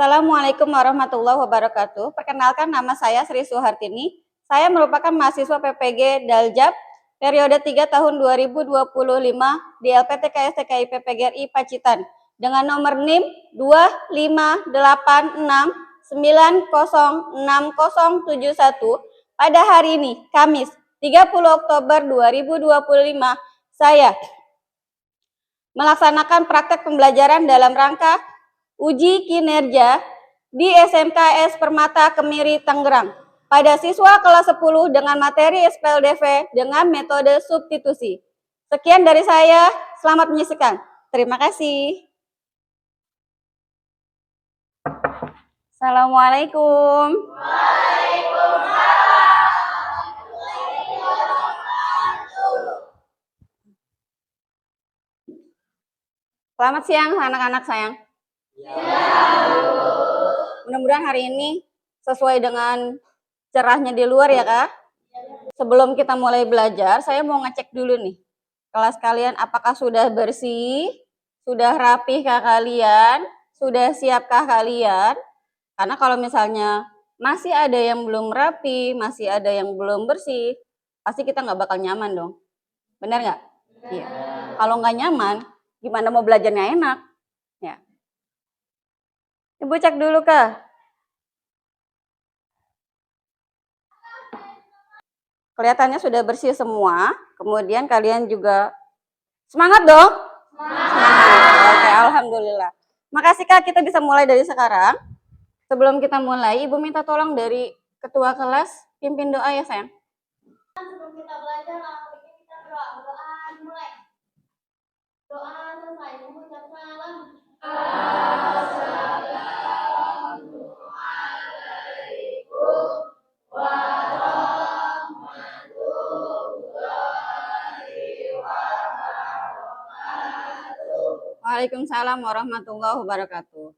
Assalamualaikum warahmatullahi wabarakatuh. Perkenalkan, nama saya Sri Suhartini. Saya merupakan mahasiswa PPG Daljab periode 3 tahun 2025 di LPTK STKI PPGRI Pacitan dengan nomor NIM 25869060071 pada hari ini, Kamis 30 Oktober 2025, saya melaksanakan praktek pembelajaran dalam rangka uji kinerja di SMKS Permata Kemiri, Tangerang pada siswa kelas 10 dengan materi SPLDV dengan metode substitusi. Sekian dari saya, selamat menyaksikan. Terima kasih. Assalamualaikum. Selamat siang anak-anak sayang. Mudah-mudahan hari ini sesuai dengan cerahnya di luar ya Kak. Sebelum kita mulai belajar, saya mau ngecek dulu nih. Kelas kalian apakah sudah bersih? Sudah rapihkah kalian? Sudah siapkah kalian? Karena kalau misalnya masih ada yang belum rapi, masih ada yang belum bersih, pasti kita nggak bakal nyaman dong. Benar nggak? Iya. Kalau nggak nyaman, gimana mau belajarnya enak? Ya. Ibu cek dulu Kak. Kelihatannya sudah bersih semua. Kemudian kalian juga semangat dong? Semangat. Oke, alhamdulillah. Makasih Kak, kita bisa mulai dari sekarang. Sebelum kita mulai, Ibu minta tolong dari ketua kelas pimpin doa ya sayang. Sebelum kita belajar, kita berdoa mulai. Doa selesai, mengucap salam. Assalamualaikum warahmatullahi wabarakatuh. Waalaikumsalam warahmatullahi wabarakatuh.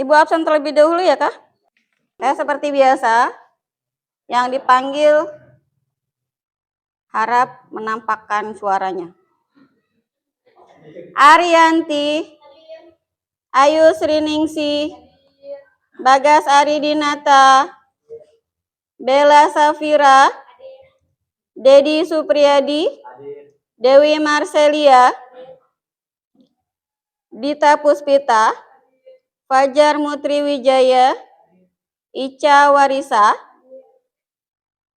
Ibu absen terlebih dahulu ya Kak. Saya seperti biasa, yang dipanggil harap menampakkan suaranya. Ariyanti, Ayu Sriningsi, Bagas Aridinata, Bella Safira, Dedi Supriyadi, Dewi Marcelia, Dita Puspita, Fajar Mutri Wijaya, Ica Warisa,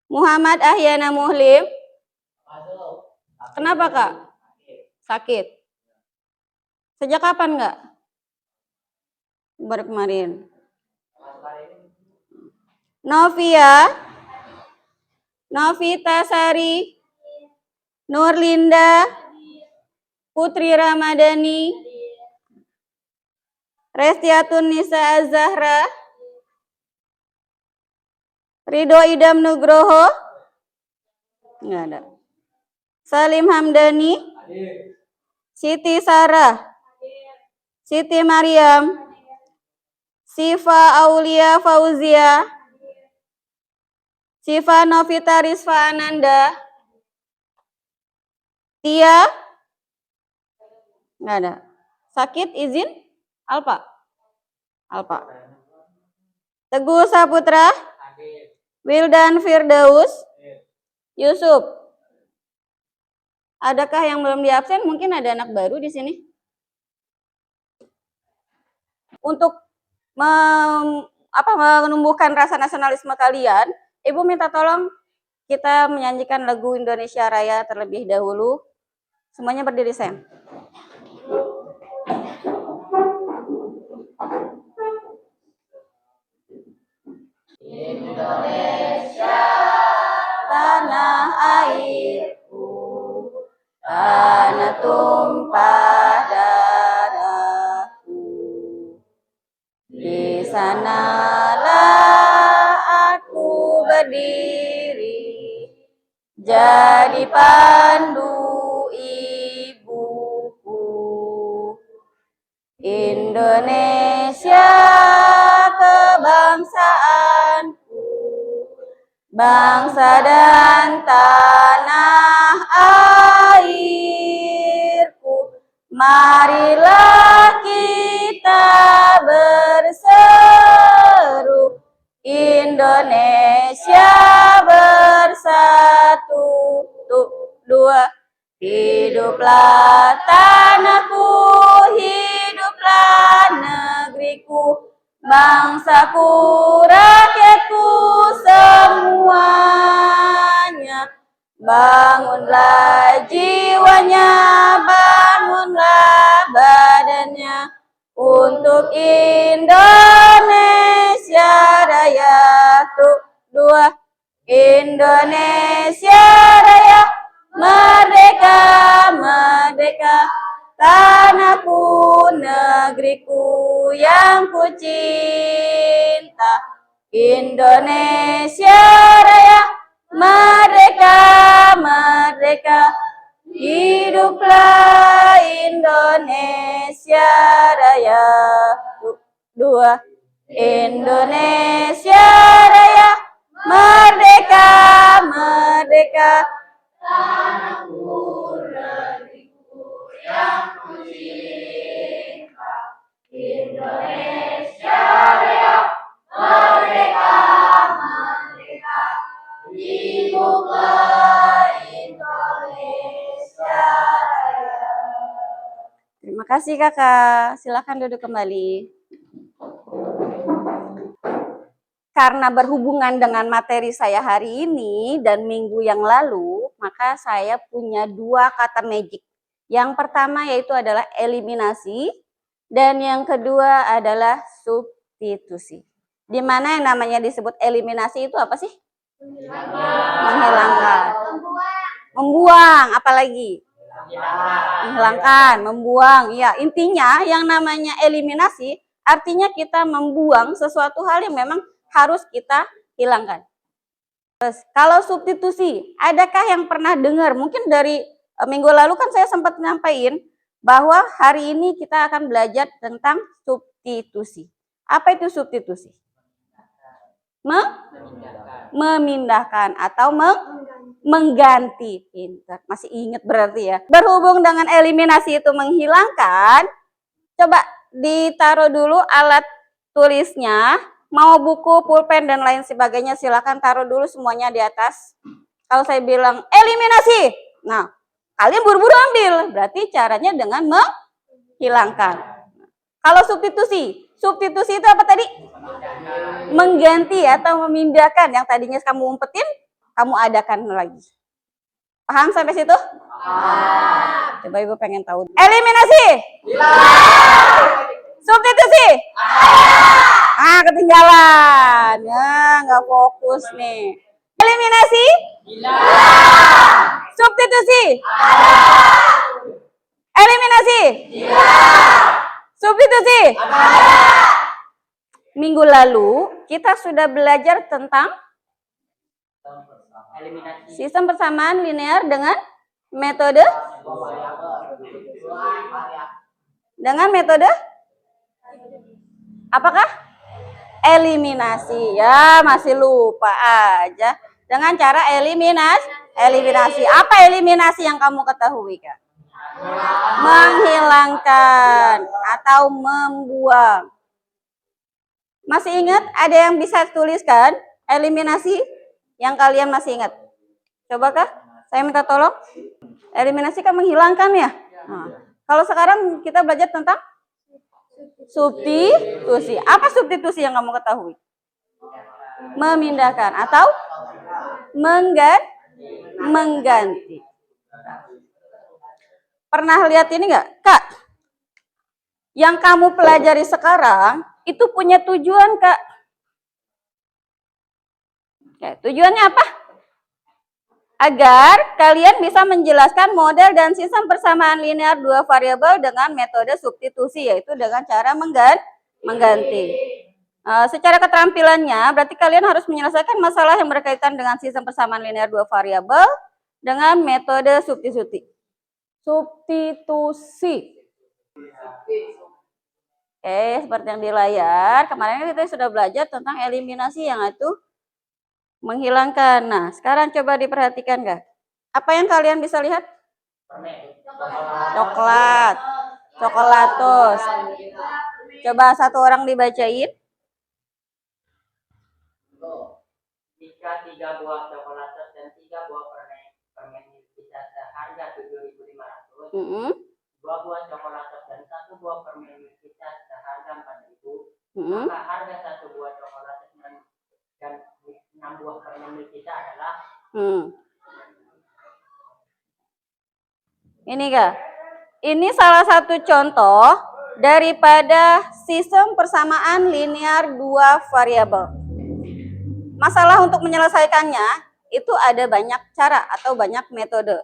Muhammad Ahyana Muhlim. Kenapa Kak? Sakit. Sejak kapan enggak? Baru kemarin. Novia, Novita Sari, Nurlinda, Putri Ramadhani, Restiatun Nisa Azahra, Ridho Idam Nugroho, enggak ada. Salim Hamdani, Siti Sarah, Siti Mariam, Sifa Aulia Fauzia, Sifa Novita Rizfa Ananda, Tia, enggak ada. Sakit izin? Alpa. Teguh Saputra, Wildan Firdaus, Yusuf. Adakah yang belum diabsen? Mungkin ada anak baru di sini. Untuk menumbuhkan rasa nasionalisme kalian, Ibu minta tolong kita menyanyikan lagu Indonesia Raya terlebih dahulu. Semuanya berdiri sayang. Indonesia tanah airku, tanah tumpah darahku, di sanalah aku berdiri, jadi pandu ibuku. Indonesia kebangsaanku, bangsa dan tanah airku, marilah kita bersama Indonesia bersatu. Dua. Hiduplah tanahku, hiduplah negeriku, bangsaku, rakyatku semuanya. Bangunlah jiwanya, bangunlah badannya untuk Indonesia Raya. Dua. Indonesia Raya, merdeka, merdeka, tanahku, negeriku yang ku cinta. Indonesia Raya, merdeka, merdeka, hiduplah Indonesia Raya. Dua. Indonesia Raya, merdeka, merdeka, tanahku, negeriku yang ku cinta. Indonesia Raya, merdeka, merdeka, hiduplah Indonesia Raya. Terima kasih kakak, silakan duduk kembali. Karena berhubungan dengan materi saya hari ini dan minggu yang lalu, maka saya punya dua kata magic. Yang pertama yaitu adalah eliminasi, dan yang kedua adalah substitusi. Di mana yang namanya disebut eliminasi itu apa sih? Menghilangkan. Membuang, apalagi? Menghilangkan, membuang. Ya, intinya yang namanya eliminasi artinya kita membuang sesuatu hal yang memang harus kita hilangkan. Terus, kalau substitusi, adakah yang pernah dengar? Mungkin dari minggu lalu kan saya sempat nyampaikan bahwa hari ini kita akan belajar tentang substitusi. Apa itu substitusi? Memindahkan atau mengganti. Pintar, masih ingat berarti ya. Berhubung dengan eliminasi itu menghilangkan, coba ditaruh dulu alat tulisnya. Mau buku, pulpen, dan lain sebagainya, silakan taruh dulu semuanya di atas. Kalau saya bilang eliminasi, nah kalian buru-buru ambil. Berarti caranya dengan menghilangkan. Kalau substitusi, substitusi itu apa tadi? Mengganti atau memindahkan. Yang tadinya kamu umpetin, kamu adakan lagi. Paham sampai situ? Coba ibu pengen tahu. Eliminasi. Substitusi. Ketinggalan. Ya, nggak fokus nih. Eliminasi? Substitusi? Eliminasi? Substitusi? Minggu lalu kita sudah belajar tentang sistem persamaan linear dengan metode apakah? Eliminasi. Ya, masih lupa aja. Dengan cara eliminasi. Apa eliminasi yang kamu ketahui, Kak? Menghilangkan atau membuang. Masih ingat? Ada yang bisa tuliskan eliminasi yang kalian masih ingat? Coba Kak, saya minta tolong. Eliminasi kan menghilangkan ya? Nah, kalau sekarang kita belajar tentang substitusi. Apa substitusi yang kamu ketahui? Memindahkan atau mengganti. Pernah lihat ini enggak, Kak? Yang kamu pelajari sekarang itu punya tujuan, Kak. Oke, tujuannya apa? Agar kalian bisa menjelaskan model dan sistem persamaan linear dua variabel dengan metode substitusi, yaitu dengan cara mengganti. Secara keterampilannya, berarti kalian harus menyelesaikan masalah yang berkaitan dengan sistem persamaan linear dua variabel dengan metode substitusi. Oke, seperti yang di layar. Kemarin kita sudah belajar tentang eliminasi yang itu menghilangkan. Nah, sekarang coba diperhatikan Kak. Apa yang kalian bisa lihat? Coklat. Coklatos. Coba satu orang dibacain. jika 3 buah coklat dan 3 buah permen kita seharga 7.500, 2 buah coklat dan 1 buah permen kita seharga 4.000, maka harga 1 buah coklat dan 6 buah permen kita adalah ini Kak. Ini salah satu contoh daripada sistem persamaan linear dua variabel. Masalah untuk menyelesaikannya itu ada banyak cara atau banyak metode.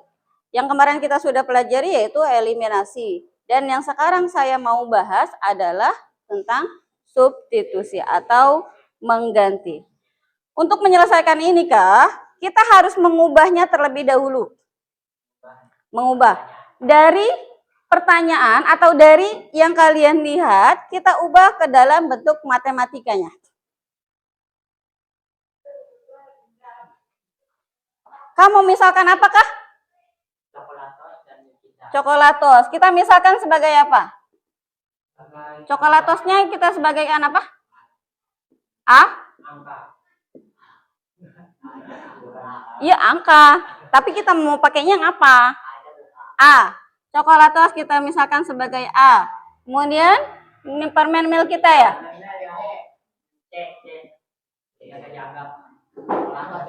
Yang kemarin kita sudah pelajari yaitu eliminasi. Dan yang sekarang saya mau bahas adalah tentang substitusi atau mengganti. Untuk menyelesaikan ini Kak, kita harus mengubahnya terlebih dahulu. Mengubah dari pertanyaan atau dari yang kalian lihat, kita ubah ke dalam bentuk matematikanya. Kamu misalkan apakah? Coklatos. Kita misalkan sebagai apa? Coklatosnya kita sebagai apa? Iya, angka. Tapi kita mau pakainya yang apa? A. Coklatos kita misalkan sebagai A. Kemudian ini permen milk kita ya.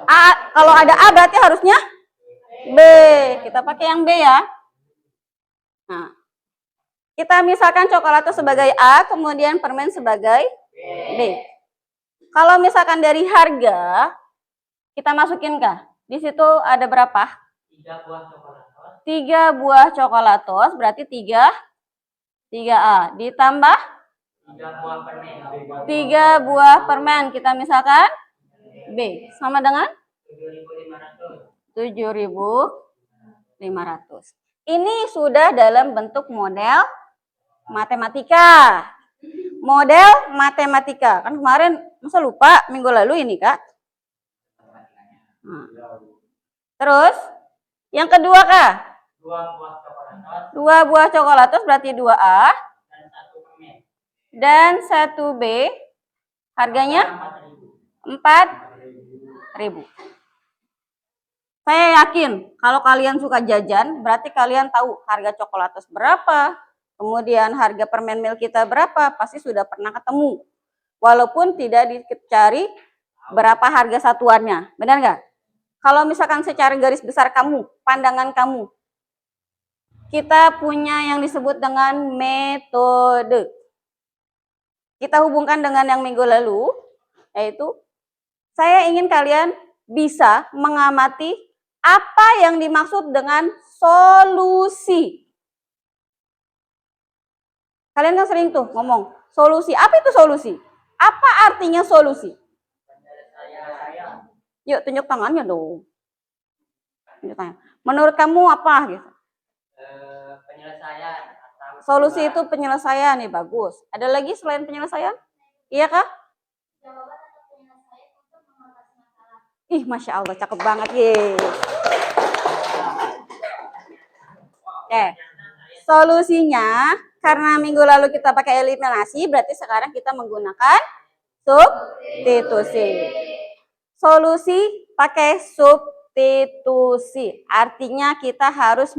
A, kalau ada A berarti harusnya B. Kita pakai yang B ya. Nah, kita misalkan coklatos sebagai A, kemudian permen sebagai B. Kalau misalkan dari harga, kita masukin kah? Di situ ada berapa? 3 buah coklatos. 3 buah coklatos berarti 3A. Ditambah 3 buah permen. 3 buah permen. Kita misalkan B. Sama dengan 7.500. Ini sudah dalam bentuk model matematika. Model matematika. Kan kemarin masa lupa minggu lalu ini Kak. Terus yang kedua Kak? 2 buah coklatos berarti 2A. Dan 1B. Harganya 4.000. Saya yakin kalau kalian suka jajan, berarti kalian tahu harga coklatos berapa, kemudian harga permen milk kita berapa, pasti sudah pernah ketemu. Walaupun tidak dicari berapa harga satuannya, benar nggak? Kalau misalkan secara garis besar kamu, pandangan kamu, kita punya yang disebut dengan metode. Kita hubungkan dengan yang minggu lalu, yaitu saya ingin kalian bisa mengamati apa yang dimaksud dengan solusi. Kalian kan sering tuh ngomong, solusi. Apa itu solusi? Apa artinya solusi? Yuk tunjuk tangannya dong. Tunjuk tangan. Menurut kamu apa gitu? Penyelesaian. Solusi itu penyelesaian nih, bagus. Ada lagi selain penyelesaian? Iya kah? Ih, Masya Allah, cakep banget. Ye. Oke. Solusinya, karena minggu lalu kita pakai eliminasi, berarti sekarang kita menggunakan substitusi. Solusi pakai substitusi. Artinya kita harus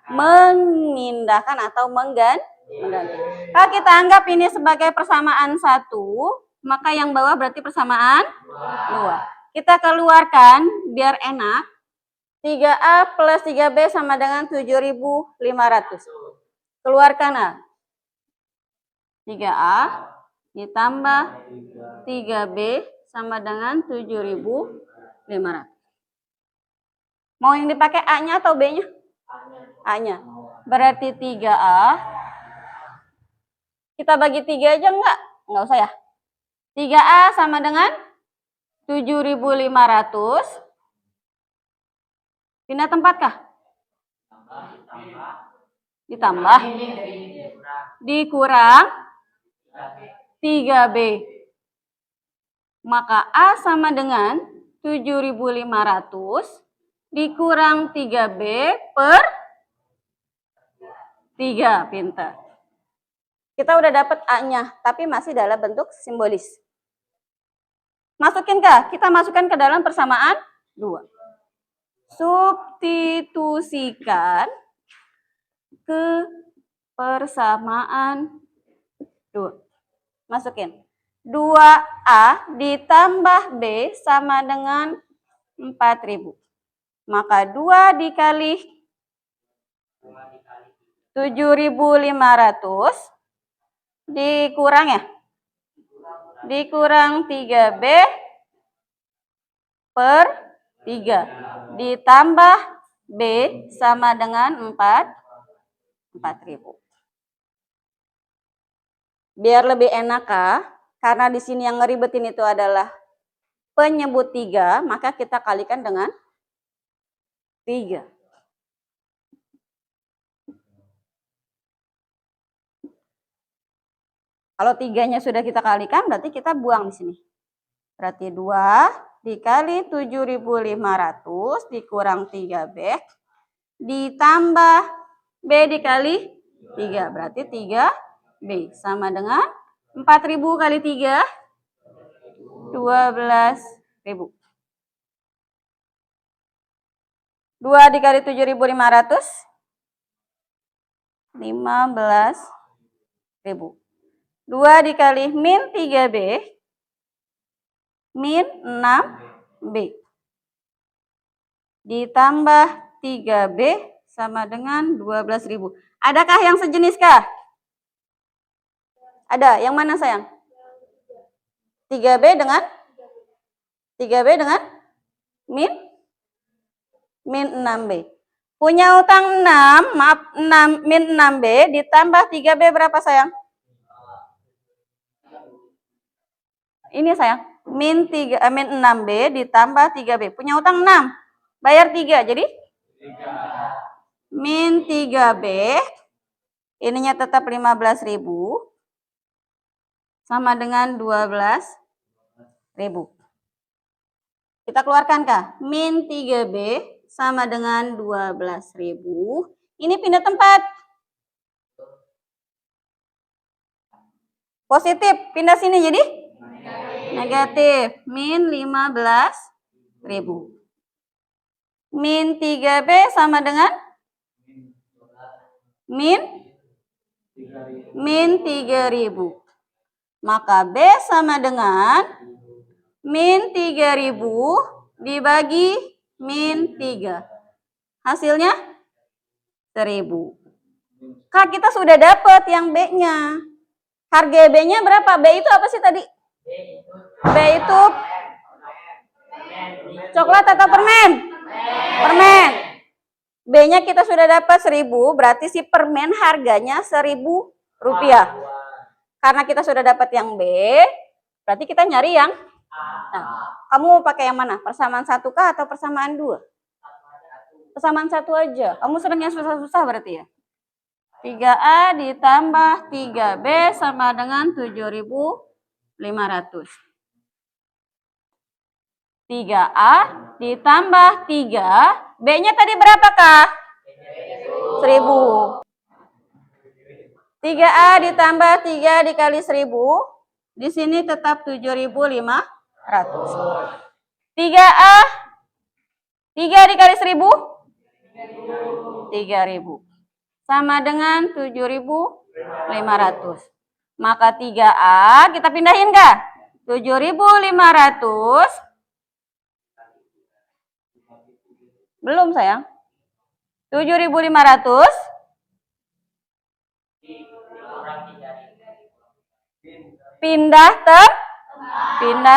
memindahkan atau mengganti. Kalau kita anggap ini sebagai persamaan 1, maka yang bawah berarti persamaan 2. Kita keluarkan biar enak. 3A plus 3B sama dengan 7.500. Keluarkan A. 3A ditambah 3B sama dengan 7.500. Mau yang dipakai A-nya atau B-nya? A-nya. Berarti 3A. Kita bagi 3 aja enggak? Enggak usah ya. 3A sama dengan 7.500. Pindah tempat kah? Ditambah. Dikurang 3B. Maka A sama dengan 7.500 dikurang 3B per 3. Pintar. Kita udah dapat A-nya, tapi masih dalam bentuk simbolis. Masukin kah? Kita masukkan ke dalam persamaan 2. Substitusikan ke persamaan 2. Masukin. 2A ditambah B sama dengan 4.000. Maka 2 dikali 7.500 dikurang ya? Dikurang 3B per 3 ditambah B sama dengan 4.000. Biar lebih enak kah? Karena di sini yang ngeribetin itu adalah penyebut 3, maka kita kalikan dengan 3. Kalau 3-nya sudah kita kalikan, berarti kita buang di sini. Berarti 2 dikali 7.500 dikurang 3B ditambah B dikali 3. Berarti 3B sama dengan 4.000 kali 3, 12.000. 2 dikali 7.500, 15.000. 2 dikali min 3B, min 6B. Ditambah 3B sama dengan 12.000. Adakah yang sejenis kah? Ada. Yang mana sayang? 3B dengan? 3B dengan? Min 6B. Punya utang 6, maaf 6, min 6B ditambah 3B berapa sayang? Ini sayang, min 6B ditambah 3B. Punya utang 6, bayar 3, jadi? 3. Min 3B, ininya tetap 15.000, sama dengan 12.000. Kita keluarkan kah? Min 3B sama dengan 12.000. Ini pindah tempat. Positif, pindah sini jadi? Negatif. Min 15.000. Min 3B sama dengan? Min 3.000. Maka B sama dengan min 3.000 dibagi min 3. Hasilnya 1.000. Kak, kita sudah dapat yang B-nya. Harga B-nya berapa? B itu apa sih tadi? B itu coklat atau permen? Permen. B-nya kita sudah dapat 1.000, berarti si permen harganya 1.000 rupiah. Karena kita sudah dapat yang B, berarti kita nyari yang nah, kamu mau pakai yang mana? Persamaan 1 kah atau persamaan 2? Persamaan 1 aja. Kamu senang yang susah-susah berarti ya? 3A ditambah 3B sama dengan 7.500. 3A ditambah 3, B-nya tadi berapa kah? 1.000. 3A ditambah 3 dikali 1.000, di sini tetap 7.500. 3A, 3 dikali 1.000? 3.000. Sama dengan 7.500. Maka 3A kita pindahin kah? 7.500. Belum sayang. 7.500. Pindah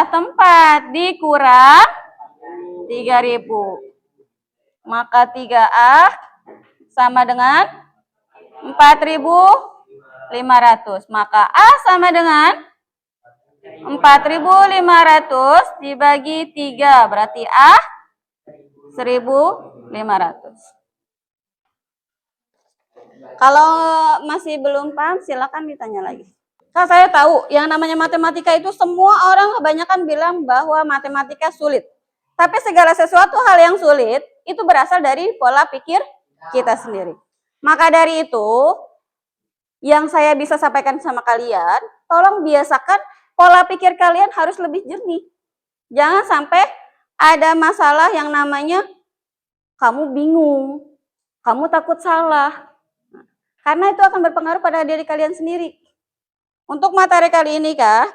tempat dikurang 3.000. Maka 3A sama dengan 4.500. Maka A sama dengan 4.500 dibagi 3. Berarti A 1.500. Kalau masih belum paham silakan ditanya lagi. Kak, saya tahu yang namanya matematika itu semua orang kebanyakan bilang bahwa matematika sulit. Tapi segala sesuatu hal yang sulit itu berasal dari pola pikir kita sendiri. Maka dari itu, yang saya bisa sampaikan sama kalian, tolong biasakan pola pikir kalian harus lebih jernih. Jangan sampai ada masalah yang namanya kamu bingung, kamu takut salah. Karena itu akan berpengaruh pada diri kalian sendiri. Untuk materi kali ini, Kak,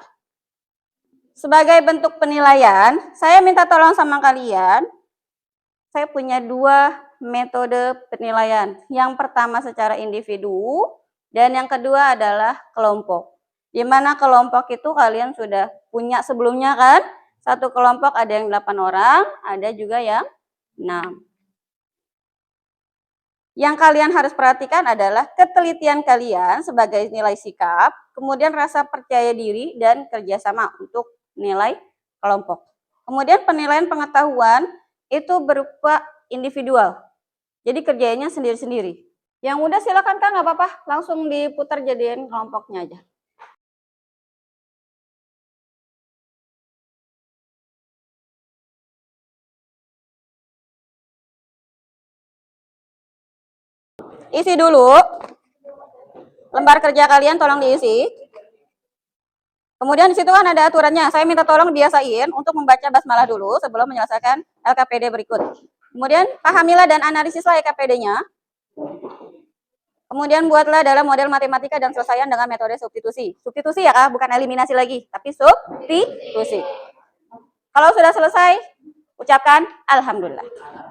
sebagai bentuk penilaian, saya minta tolong sama kalian. Saya punya 2 metode penilaian. Yang pertama secara individu, dan yang kedua adalah kelompok. Di mana kelompok itu kalian sudah punya sebelumnya kan? Satu kelompok ada yang 8 orang, ada juga yang 6. Yang kalian harus perhatikan adalah ketelitian kalian sebagai nilai sikap, kemudian rasa percaya diri dan kerjasama untuk nilai kelompok. Kemudian penilaian pengetahuan itu berupa individual, jadi kerjanya sendiri-sendiri. Yang udah silakan Kak, nggak apa-apa, langsung diputar jadiin kelompoknya aja. Isi dulu. Lembar kerja kalian tolong diisi. Kemudian di situ kan ada aturannya. Saya minta tolong biasain untuk membaca basmalah dulu sebelum menyelesaikan LKPD berikut. Kemudian pahamilah dan analisislah LKPD-nya. Kemudian buatlah dalam model matematika dan selesaikan dengan metode substitusi. Substitusi ya Kak, bukan eliminasi lagi, tapi substitusi. Kalau sudah selesai, ucapkan alhamdulillah.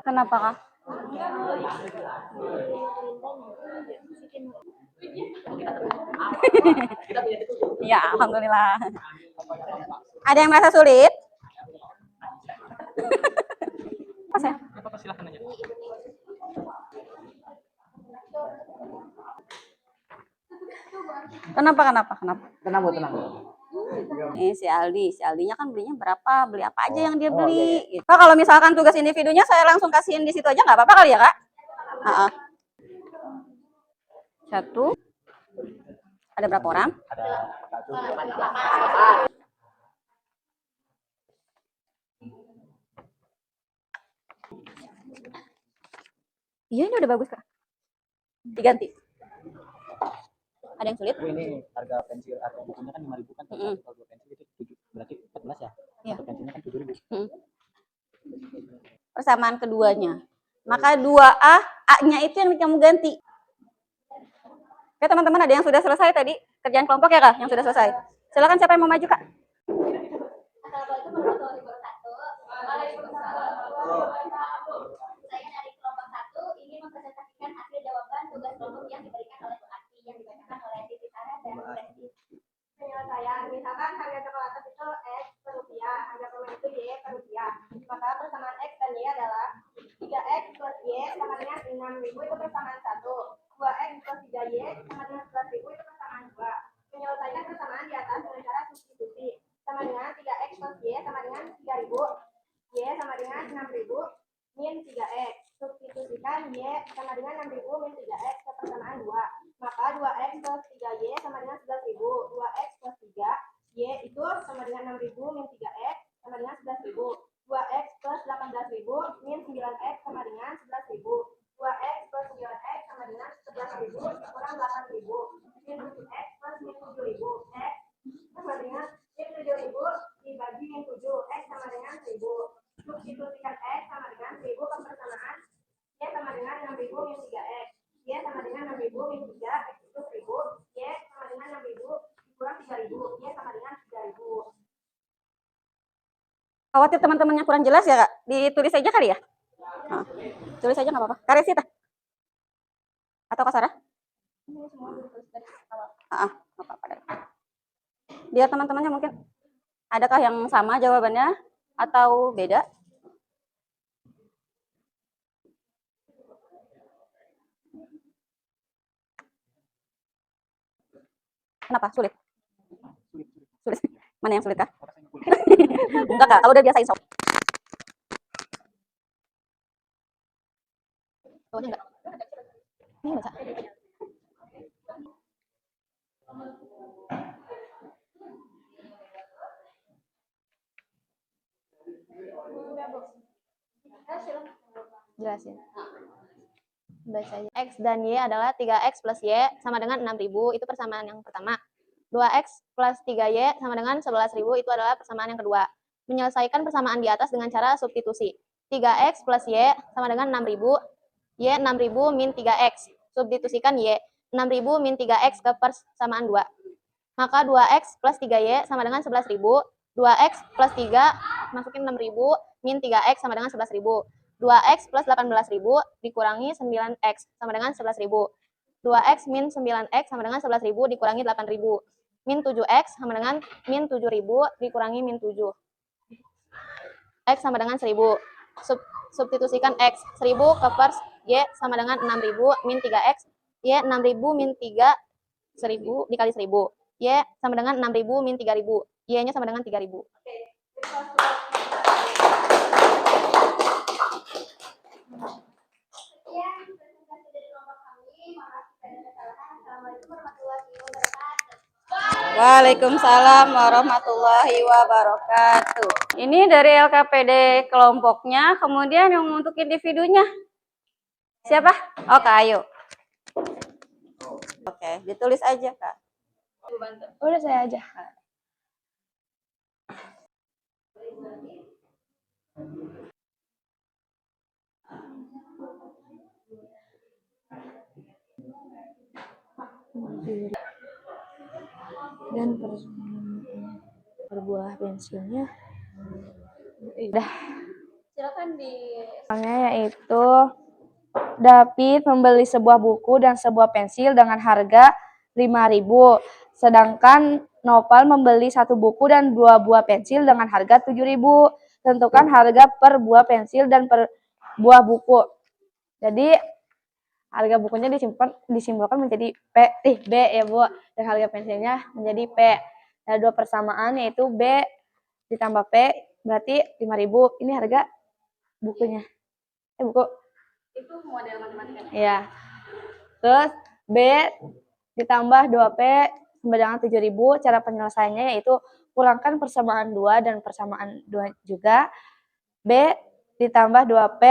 Kenapa Kak? Ya, alhamdulillah. Ada yang merasa sulit? Pas ya? Silahkan aja. Kenapa? Tenang Bu, tenang. Si Aldinya kan belinya berapa? Beli apa aja yang dia beli? Gitu. Kak, kalau misalkan tugas individunya saya langsung kasihin di situ aja nggak apa-apa kali ya Kak? Satu. Ada berapa orang? Ada satu. Iya, ini udah bagus Kak. Diganti. Ada yang sulit? Ini harga pensil atau bukunya kan 5.000 kan, kalau 2 pensil itu 7, berarti 14 ya? Iya. Pensilnya kan 7.000. Persamaan keduanya. Maka 2A, A-nya itu yang kamu ganti. Oke teman-teman, ada yang sudah selesai tadi kerjaan kelompok ya Kak? Yang sudah selesai. Silakan siapa yang mau maju Kak? Assalamualaikum warahmatullahi wabarakatuh. Saya dari kelompok 1 ingin mempresentasikan hasil jawaban tugas kelompok yang diberikan oleh Bu Ati yang dibacakan oleh Siti Sarah dan Presti. Penyelesaian, misalkan harga coklat itu X per rupiah, harga permen itu Y per rupiah. Maka persamaan X dan Y adalah 3X plus Y sama dengan 6.000 itu persamaan 1. 2X plus 3Y sama dengan 11.000 itu persamaan 2. Menyelesaikan persamaan di atas dengan cara substitusi. Sama dengan 3X plus Y sama dengan 3.000. Y sama dengan 6.000 min 3X. Substitusikan Y sama dengan 6.000 min 3X ke persamaan 2. Maka 2X plus 3Y sama dengan 11.000. 2X plus 3Y itu sama dengan 6.000 min 3X sama dengan 11.000. 2X plus 18.000 min 9X sama dengan 11.000. 2X plus 9X sama dengan 11.000 kurang 8.000. Min 7X plus min 7.000. X sama dengan min 7.000 dibagi min 7. X sama dengan 1.000. Substitusikan X sama dengan 1.000 ke persamaan Y sama dengan 6.000 min 3X. Y sama dengan 6.000 min 3, X itu 1.000. Y sama dengan 6.000 kurang 3.000. Y sama dengan 3.000. Khawatir teman-temannya kurang jelas ya Kak? Ditulis aja kali ya? Nah, tulis aja nggak apa-apa. Kak Resita? Atau Kak Sarah? Ini semua ditulis dari awal. Nggak apa-apa. Biar teman-temannya mungkin adakah yang sama jawabannya atau beda? Kenapa? Sulit? Sulit. Mana yang sulit Kak? Enggak Kak, kalau udah biasa insya Allah. Enggak. Ini baca. Jelasin. Baca aja. X dan Y adalah 3X plus Y sama dengan 6.000, itu persamaan yang pertama. 2X plus 3Y sama dengan 11.000, itu adalah persamaan yang kedua. Menyelesaikan persamaan di atas dengan cara substitusi. 3x plus y sama dengan 6.000. Y 6.000 min 3x. Substitusikan y. 6.000 min 3x ke persamaan 2. Maka 2x plus 3y sama dengan 11.000. 2x plus 3 masukin 6.000 min 3x sama dengan 11.000. 2x plus 18.000 dikurangi 9x sama dengan 11.000. 2x min 9x sama dengan 11.000 dikurangi 8.000. Min 7x sama dengan min 7.000 dikurangi min 7. X sama dengan 1.000. Substitusikan X. 1.000 ke pers Y sama dengan 6.000 min 3X. Y 6.000 min 3, 1.000 dikali 1.000. Y sama dengan 6.000 min 3.000. Y-nya sama dengan 3.000. Sekian presentasi dari kelompok kami. Maaf jika ada kesalahan. Assalamualaikum warahmatullahi wabarakatuh. Waalaikumsalam warahmatullahi wabarakatuh. Ini dari LKPD kelompoknya, kemudian yang untuk individunya siapa? Oh, Kak Ayu. Oke, ditulis aja, Kak. Udah saya aja. Dan per buah pensilnya udah. Silakan di Yaitu David membeli sebuah buku dan sebuah pensil dengan harga 5.000. Sedangkan Nopal membeli satu buku dan 2 buah pensil dengan harga 7.000. Tentukan harga per buah pensil dan per buah buku. Jadi harga bukunya disimbolkan menjadi B ya Bu, dan harga pensilnya menjadi P. Ada 2 persamaan yaitu B ditambah P berarti 5.000. Ini harga bukunya. Buku. itu model matematika. Ya. Terus B ditambah 2P sama dengan 7.000. Cara penyelesaiannya yaitu kurangkan persamaan 2 dan persamaan 2 juga. B ditambah 2P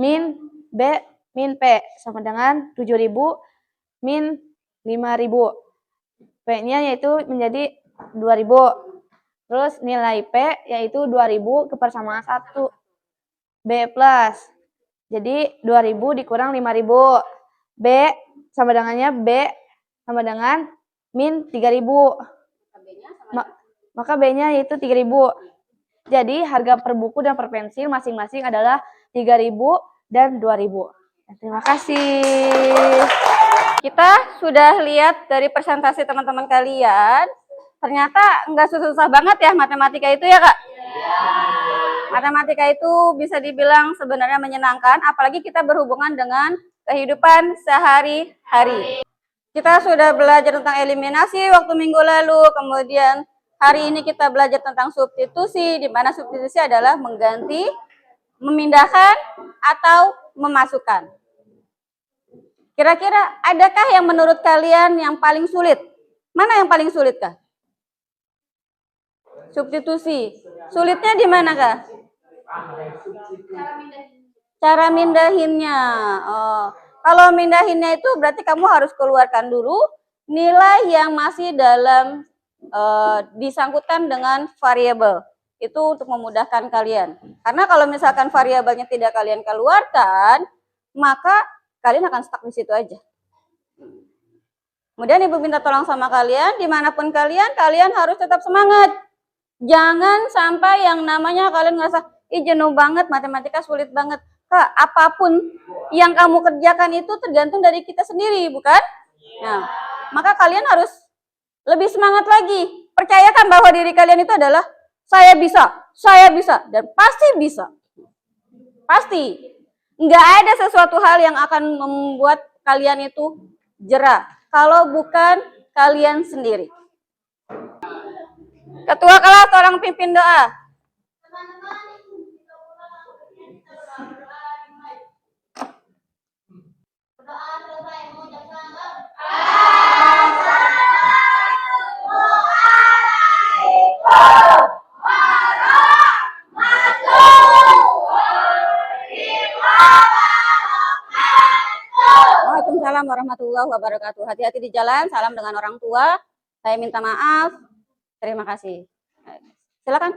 min B min P sama dengan 7.000 min 5.000. P-nya yaitu menjadi 2.000. Terus nilai P yaitu 2.000 ke persamaan 1. B plus. Jadi 2.000 dikurang 5.000. B sama dengannya B sama dengan min 3.000. Maka B-nya yaitu 3.000. Jadi harga per buku dan per pensil masing-masing adalah 3.000 dan 2.000. Terima kasih. Kita sudah lihat dari presentasi teman-teman kalian. Ternyata nggak susah-susah banget ya matematika itu ya, Kak? Matematika itu bisa dibilang sebenarnya menyenangkan, apalagi kita berhubungan dengan kehidupan sehari-hari. Kita sudah belajar tentang eliminasi waktu minggu lalu, kemudian hari ini kita belajar tentang substitusi, di mana substitusi adalah mengganti, memindahkan, atau memasukkan. Kira-kira adakah yang menurut kalian yang paling sulit? Mana yang paling sulit, Kak? Substitusi. Sulitnya di mana, Kak? Cara mindahinnya. Oh. Kalau mindahinnya itu berarti kamu harus keluarkan dulu nilai yang masih dalam disangkutkan dengan variabel. Itu untuk memudahkan kalian. Karena kalau misalkan variabelnya tidak kalian keluarkan, maka kalian akan stuck di situ aja. Kemudian Ibu minta tolong sama kalian, dimanapun kalian harus tetap semangat. Jangan sampai yang namanya kalian ngerasa, jenuh banget, matematika sulit banget. Kak, apapun yang kamu kerjakan itu tergantung dari kita sendiri, bukan? Nah, maka kalian harus lebih semangat lagi. Percayakan bahwa diri kalian itu adalah saya bisa, dan pasti bisa. Pasti. Nggak ada sesuatu hal yang akan membuat kalian itu jerah kalau bukan kalian sendiri. Ketua kelas tolong pimpin doa. Berdoa selesai mengucapkan Waalaikumsalam warahmatullahi wabarakatuh. Hati-hati di jalan, salam dengan orang tua. Saya minta maaf. Terima kasih. Silakan.